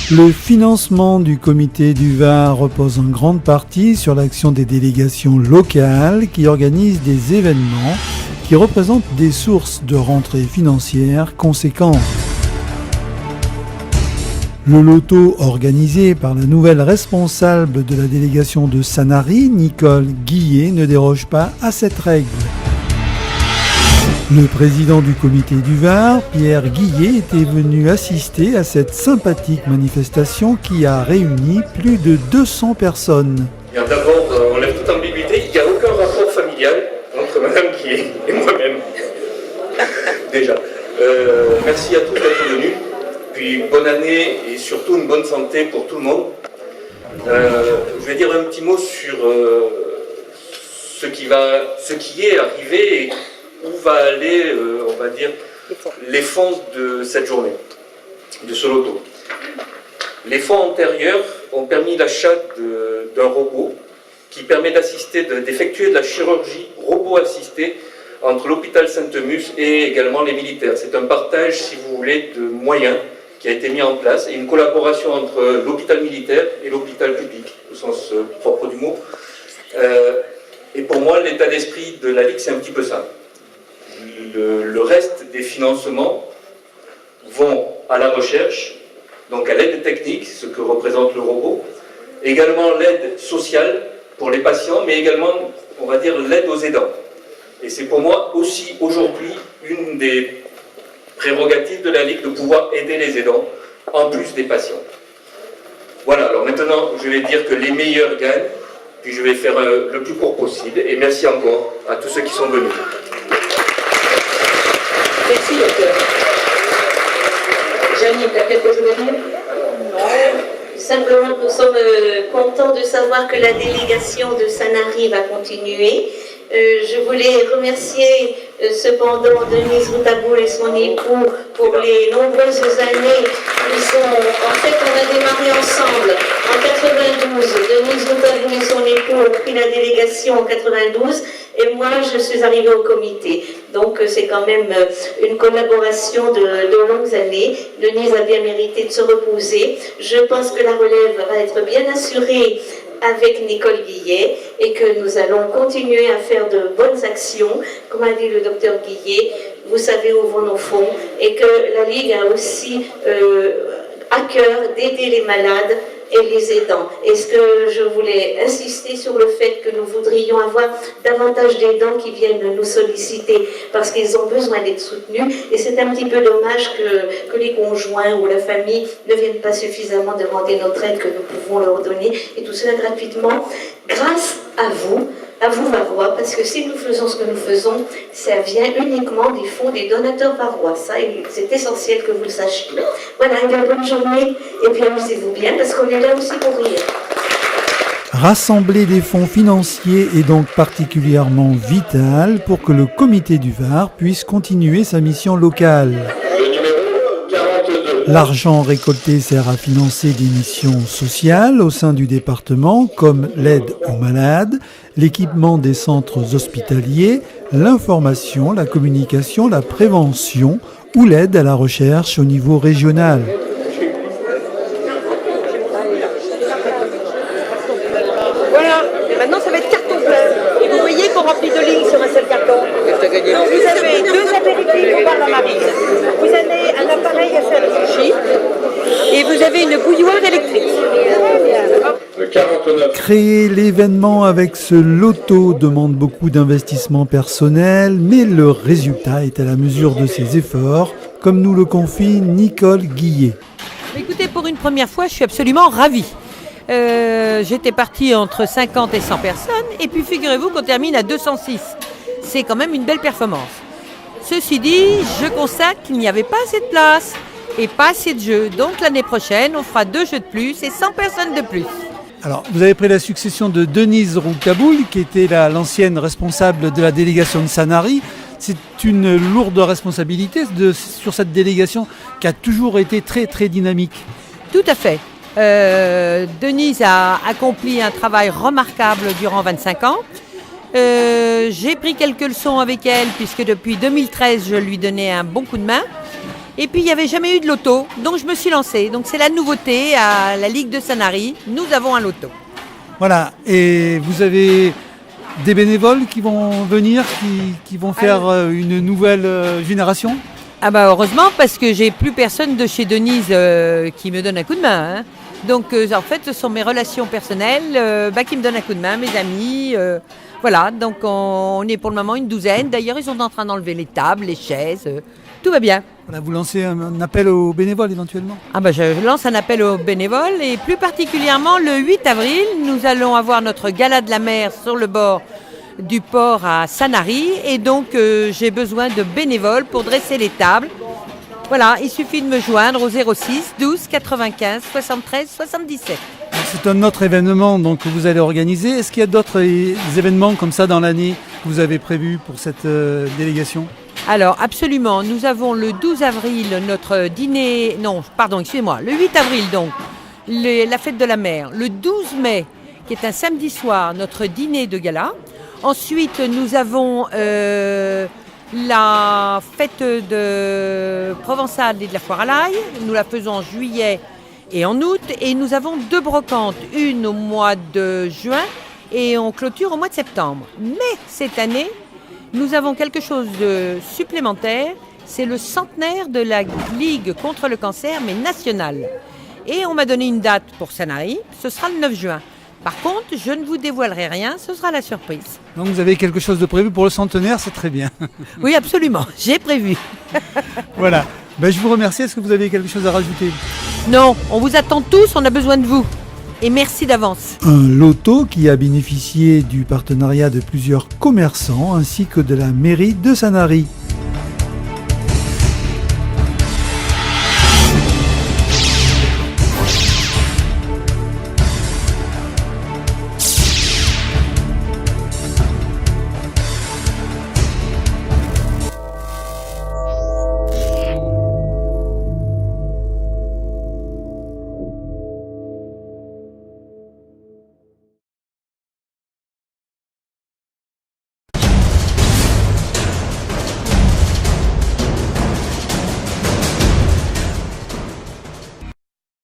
Le financement du comité du Var repose en grande partie sur l'action des délégations locales qui organisent des événements qui représentent des sources de rentrées financières conséquentes. Le loto organisé par la nouvelle responsable de la délégation de Sanary, Nicole Guillet, ne déroge pas à cette règle. Le président du comité du Var, Pierre Guillet, était venu assister à cette sympathique manifestation qui a réuni plus de 200 personnes. Bien, d'abord, on lève toute ambiguïté, il n'y a aucun rapport familial entre Madame Guillet et moi-même. Déjà. Merci à tous d'être venus. Puis bonne année et surtout une bonne santé pour tout le monde. Je vais dire un petit mot sur ce qui est arrivé et où va aller, on va dire, les fonds de cette journée, de ce loto. Les fonds antérieurs ont permis l'achat d'un robot qui permet d'effectuer de la chirurgie robot assistée entre l'hôpital Sainte-Musse et également les militaires. C'est un partage, si vous voulez, de moyens qui a été mis en place et une collaboration entre l'hôpital militaire et l'hôpital public, au sens propre du mot. Et pour moi, l'état d'esprit de la Ligue, c'est un petit peu ça. Le reste des financements vont à la recherche, donc à l'aide technique, ce que représente le robot, également l'aide sociale pour les patients, mais également, on va dire, l'aide aux aidants. Et c'est pour moi aussi aujourd'hui une des prérogatives de la Ligue de pouvoir aider les aidants, en plus des patients. Voilà, alors maintenant, je vais dire que les meilleurs gagnent, puis je vais faire le plus court possible, et merci encore à tous ceux qui sont venus. Merci, docteur. Janine, tu as quelque chose à dire? Non. Simplement, nous sommes contents de savoir que la délégation de Sanary va continuer. Je voulais remercier cependant Denise Routaboul et son époux pour les nombreuses années. En fait, on a démarré ensemble en 92. Denise Routaboul et son époux ont pris la délégation en 92 et moi, je suis arrivée au comité. Donc, c'est quand même une collaboration de longues années. Denise a bien mérité de se reposer. Je pense que la relève va être bien assurée avec Nicole Guillet et que nous allons continuer à faire de bonnes actions, comme a dit le docteur Guillet, vous savez où vont nos fonds, et que la Ligue a aussi à cœur d'aider les malades et les aidants. Est-ce que je voulais insister sur le fait que nous voudrions avoir davantage d'aidants qui viennent nous solliciter parce qu'ils ont besoin d'être soutenus, et c'est un petit peu dommage que les conjoints ou la famille ne viennent pas suffisamment demander notre aide que nous pouvons leur donner, et tout cela gratuitement grâce à vous Varois, parce que si nous faisons ce que nous faisons, ça vient uniquement des fonds des donateurs varois. Ça, c'est essentiel que vous le sachiez. Voilà, une bonne journée, et puis amusez-vous bien, parce qu'on est là aussi pour rire. Rassembler des fonds financiers est donc particulièrement vital pour que le comité du Var puisse continuer sa mission locale. L'argent récolté sert à financer des missions sociales au sein du département, comme l'aide aux malades, l'équipement des centres hospitaliers, l'information, la communication, la prévention ou l'aide à la recherche au niveau régional. Voilà, et maintenant ça va être carton plein. Et vous voyez qu'on remplit de lignes sur un seul carton. Vous avez 2 apéritifs au bar La Marine. Vous avez un appareil à faire des sushis. Et vous avez une bouilloire électrique. Créer l'événement avec ce loto demande beaucoup d'investissement personnel, mais le résultat est à la mesure de ses efforts, comme nous le confie Nicole Guillet. Écoutez, pour une première fois, je suis absolument ravie. J'étais partie entre 50 et 100 personnes, et puis figurez-vous qu'on termine à 206. C'est quand même une belle performance. Ceci dit, je constate qu'il n'y avait pas assez de place et pas assez de jeux. Donc l'année prochaine, on fera 2 jeux de plus et 100 personnes de plus. Alors, vous avez pris la succession de Denise Routaboul, qui était l'ancienne responsable de la délégation de Sanary. C'est une lourde responsabilité sur cette délégation qui a toujours été très, très dynamique. Tout à fait. Denise a accompli un travail remarquable durant 25 ans. J'ai pris quelques leçons avec elle, puisque depuis 2013, je lui donnais un bon coup de main. Et puis il n'y avait jamais eu de loto, donc je me suis lancée. Donc c'est la nouveauté à la Ligue de Sanary, nous avons un loto. Voilà, et vous avez des bénévoles qui vont venir, qui vont faire une nouvelle génération? Ah bah heureusement, parce que j'ai plus personne de chez Denise qui me donne un coup de main. Hein. Donc en fait, ce sont mes relations personnelles qui me donnent un coup de main, mes amis. Voilà, donc on est pour le moment une douzaine. D'ailleurs, ils sont en train d'enlever les tables, les chaises. Tout va bien. Voilà, vous lancez un appel aux bénévoles éventuellement? Ah bah je lance un appel aux bénévoles et plus particulièrement le 8 avril, nous allons avoir notre gala de la mer sur le bord du port à Sanary et donc j'ai besoin de bénévoles pour dresser les tables. Voilà, il suffit de me joindre au 06 12 95 73 77. C'est un autre événement donc, que vous allez organiser. Est-ce qu'il y a d'autres événements comme ça dans l'année que vous avez prévus pour cette délégation? Alors absolument, nous avons le 12 avril notre dîner, non pardon excusez-moi, le 8 avril donc la fête de la mer, le 12 mai qui est un samedi soir notre dîner de gala. Ensuite nous avons la fête de Provençale et de la Foire à l'ail, nous la faisons en juillet et en août et nous avons 2 brocantes, une au mois de juin et on clôture au mois de septembre. Mais cette année, nous avons quelque chose de supplémentaire, c'est le centenaire de la Ligue contre le cancer, mais nationale. Et on m'a donné une date pour Sanary, ce sera le 9 juin. Par contre, je ne vous dévoilerai rien, ce sera la surprise. Donc vous avez quelque chose de prévu pour le centenaire, c'est très bien. Oui, absolument, j'ai prévu. Voilà, je vous remercie, est-ce que vous avez quelque chose à rajouter? Non, on vous attend tous, on a besoin de vous. Et merci d'avance. Un loto qui a bénéficié du partenariat de plusieurs commerçants ainsi que de la mairie de Sanary.